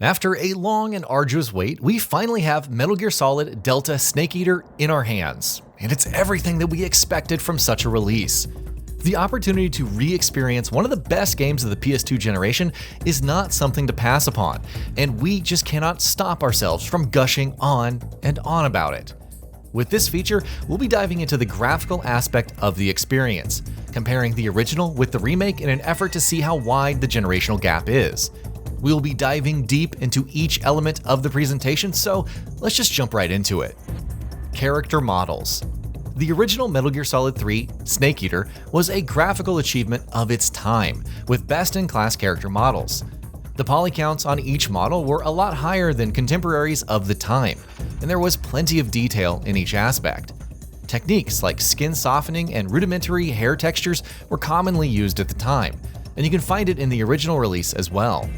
After a long and arduous wait, we finally have Metal Gear Solid Delta Snake Eater in our hands, and it's everything that we expected from such a release. The opportunity to re-experience one of the best games of the PS2 generation is not something to pass upon, and we just cannot stop ourselves from gushing on and on about it. With this feature, we'll be diving into the graphical aspect of the experience, comparing the original with the remake in an effort to see how wide the generational gap is. We'll be diving deep into each element of the presentation, so let's just jump right into it. Character models. The original Metal Gear Solid 3 Snake Eater was a graphical achievement of its time, with best-in-class character models. The poly counts on each model were a lot higher than contemporaries of the time, and there was plenty of detail in each aspect. Techniques like skin softening and rudimentary hair textures were commonly used at the time, and you can find it in the original release as well.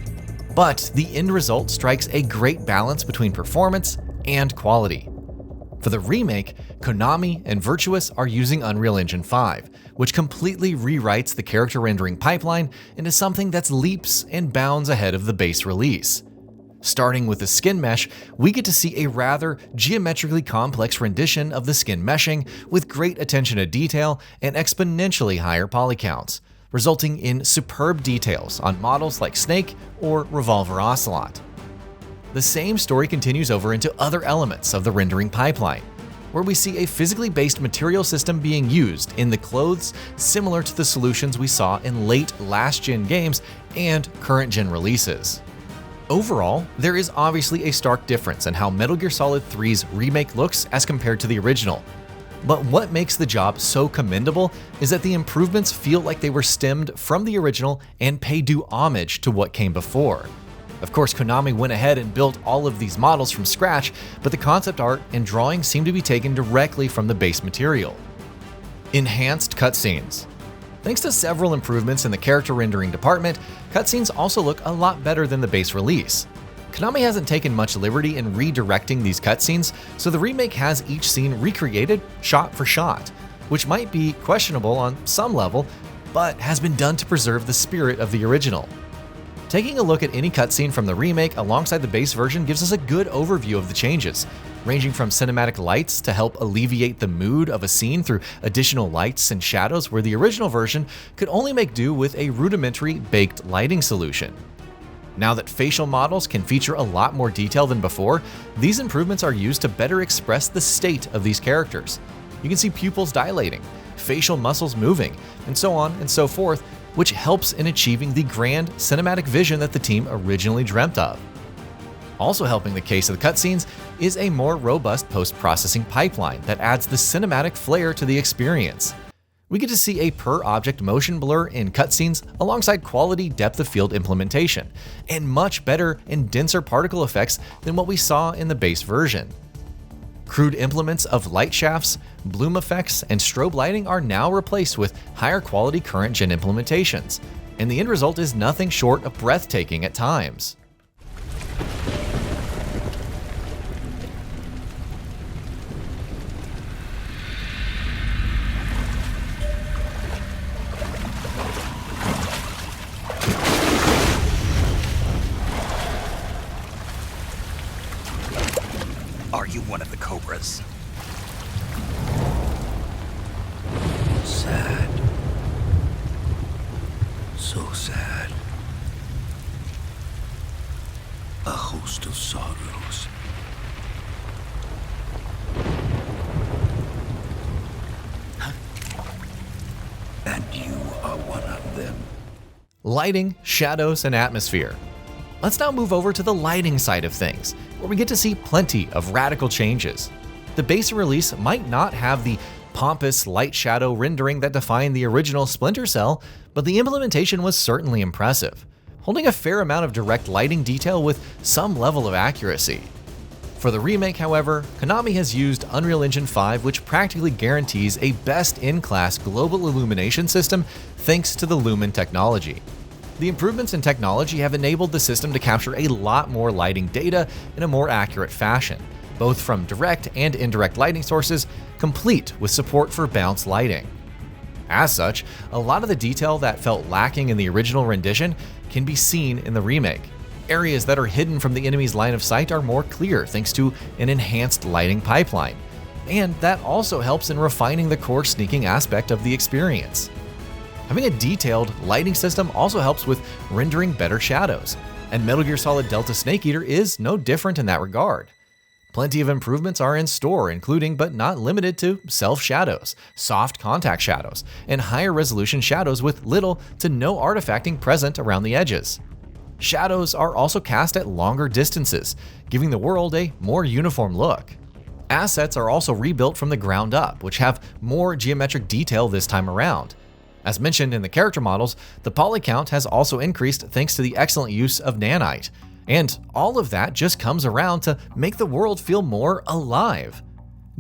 But the end result strikes a great balance between performance and quality. For the remake, Konami and Virtuous are using Unreal Engine 5, which completely rewrites the character rendering pipeline into something that's leaps and bounds ahead of the base release. Starting with the skin mesh, we get to see a rather geometrically complex rendition of the skin meshing with great attention to detail and exponentially higher poly counts, resulting in superb details on models like Snake or Revolver Ocelot. The same story continues over into other elements of the rendering pipeline, where we see a physically based material system being used in the clothes similar to the solutions we saw in late last-gen games and current-gen releases. Overall, there is obviously a stark difference in how Metal Gear Solid 3's remake looks as compared to the original. But what makes the job so commendable is that the improvements feel like they were stemmed from the original and pay due homage to what came before. Of course, Konami went ahead and built all of these models from scratch, but the concept art and drawing seem to be taken directly from the base material. Enhanced cutscenes. Thanks to several improvements in the character rendering department, cutscenes also look a lot better than the base release. Konami hasn't taken much liberty in redirecting these cutscenes, so the remake has each scene recreated shot for shot, which might be questionable on some level, but has been done to preserve the spirit of the original. Taking a look at any cutscene from the remake alongside the base version gives us a good overview of the changes, ranging from cinematic lights to help alleviate the mood of a scene through additional lights and shadows where the original version could only make do with a rudimentary baked lighting solution. Now that facial models can feature a lot more detail than before, these improvements are used to better express the state of these characters. You can see pupils dilating, facial muscles moving, and so on and so forth, which helps in achieving the grand cinematic vision that the team originally dreamt of. Also helping the case of the cutscenes is a more robust post-processing pipeline that adds the cinematic flair to the experience. We get to see a per-object motion blur in cutscenes alongside quality depth of field implementation, and much better and denser particle effects than what we saw in the base version. Crude implements of light shafts, bloom effects, and strobe lighting are now replaced with higher quality current-gen implementations, and the end result is nothing short of breathtaking at times. Are you one of the Cobras? Sad. So sad. A host of sorrows. And you are one of them. Lighting, shadows, and atmosphere. Let's now move over to the lighting side of things, where we get to see plenty of radical changes. The base release might not have the pompous light shadow rendering that defined the original Splinter Cell, but the implementation was certainly impressive, holding a fair amount of direct lighting detail with some level of accuracy. For the remake, however, Konami has used Unreal Engine 5, which practically guarantees a best-in-class global illumination system thanks to the Lumen technology. The improvements in technology have enabled the system to capture a lot more lighting data in a more accurate fashion, both from direct and indirect lighting sources, complete with support for bounce lighting. As such, a lot of the detail that felt lacking in the original rendition can be seen in the remake. Areas that are hidden from the enemy's line of sight are more clear thanks to an enhanced lighting pipeline, and that also helps in refining the core sneaking aspect of the experience. Having a detailed lighting system also helps with rendering better shadows, and Metal Gear Solid Delta Snake Eater is no different in that regard. Plenty of improvements are in store, including but not limited to self-shadows, soft contact shadows, and higher resolution shadows with little to no artifacting present around the edges. Shadows are also cast at longer distances, giving the world a more uniform look. Assets are also rebuilt from the ground up, which have more geometric detail this time around. As mentioned in the character models, the poly count has also increased thanks to the excellent use of nanite, and all of that just comes around to make the world feel more alive.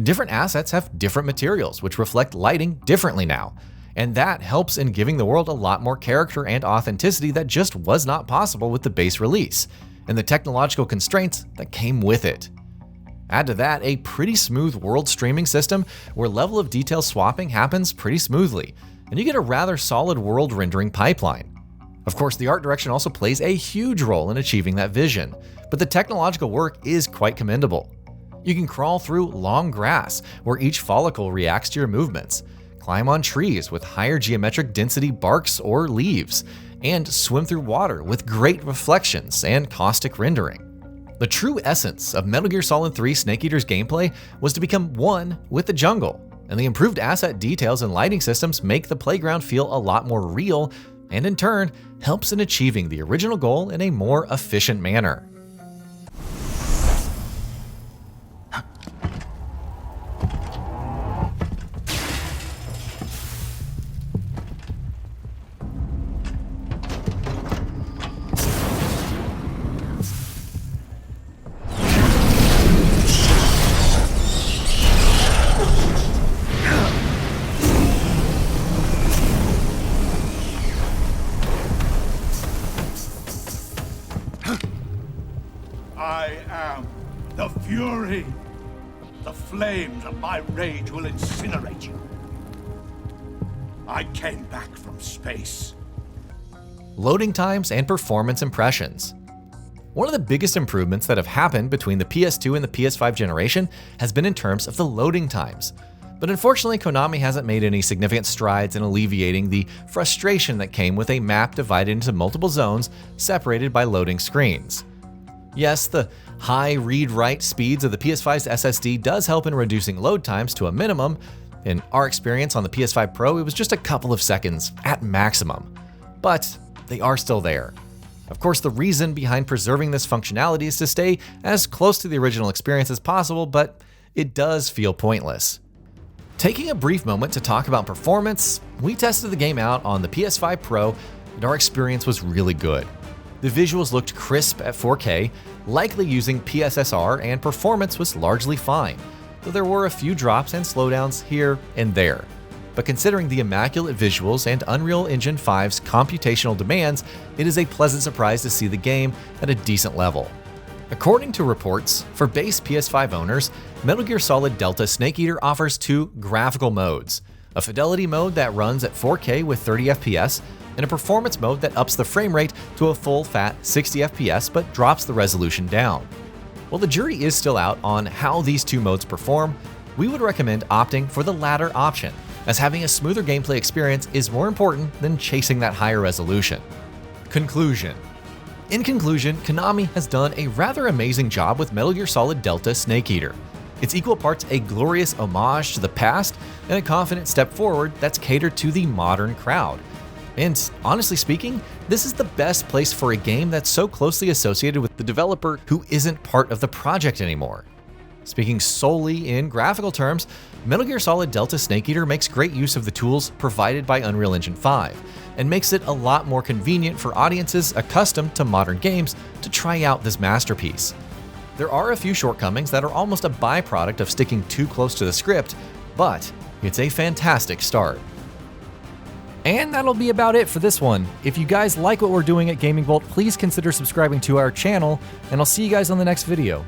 Different assets have different materials, which reflect lighting differently now, and that helps in giving the world a lot more character and authenticity that just was not possible with the base release, and the technological constraints that came with it. Add to that a pretty smooth world streaming system where level of detail swapping happens pretty smoothly, and you get a rather solid world rendering pipeline. Of course, the art direction also plays a huge role in achieving that vision, but the technological work is quite commendable. You can crawl through long grass where each follicle reacts to your movements, climb on trees with higher geometric density barks or leaves, and swim through water with great reflections and caustic rendering. The true essence of Metal Gear Solid 3 Snake Eater's gameplay was to become one with the jungle, and the improved asset details and lighting systems make the playground feel a lot more real, and in turn, helps in achieving the original goal in a more efficient manner. I am the Fury. The flames of my rage will incinerate you. I came back from space. Loading times and performance impressions. One of the biggest improvements that have happened between the PS2 and the PS5 generation has been in terms of the loading times. But unfortunately, Konami hasn't made any significant strides in alleviating the frustration that came with a map divided into multiple zones separated by loading screens. Yes, the high read-write speeds of the PS5's SSD does help in reducing load times to a minimum. In our experience on the PS5 Pro, it was just a couple of seconds at maximum. But they are still there. Of course, the reason behind preserving this functionality is to stay as close to the original experience as possible, but it does feel pointless. Taking a brief moment to talk about performance, we tested the game out on the PS5 Pro, and our experience was really good. The visuals looked crisp at 4K, likely using PSSR, and performance was largely fine, though there were a few drops and slowdowns here and there. But considering the immaculate visuals and Unreal Engine 5's computational demands, it is a pleasant surprise to see the game at a decent level. According to reports, for base PS5 owners, Metal Gear Solid Delta Snake Eater offers two graphical modes: a fidelity mode that runs at 4K with 30 FPS, and a performance mode that ups the frame rate to a full fat 60 FPS but drops the resolution down. While the jury is still out on how these two modes perform, we would recommend opting for the latter option, as having a smoother gameplay experience is more important than chasing that higher resolution. Conclusion. In conclusion, Konami has done a rather amazing job with Metal Gear Solid Delta Snake Eater. It's equal parts a glorious homage to the past and a confident step forward that's catered to the modern crowd. And honestly speaking, this is the best place for a game that's so closely associated with the developer who isn't part of the project anymore. Speaking solely in graphical terms, Metal Gear Solid Delta Snake Eater makes great use of the tools provided by Unreal Engine 5, and makes it a lot more convenient for audiences accustomed to modern games to try out this masterpiece. There are a few shortcomings that are almost a byproduct of sticking too close to the script, but it's a fantastic start. And that'll be about it for this one. If you guys like what we're doing at Gaming Bolt, please consider subscribing to our channel, and I'll see you guys on the next video.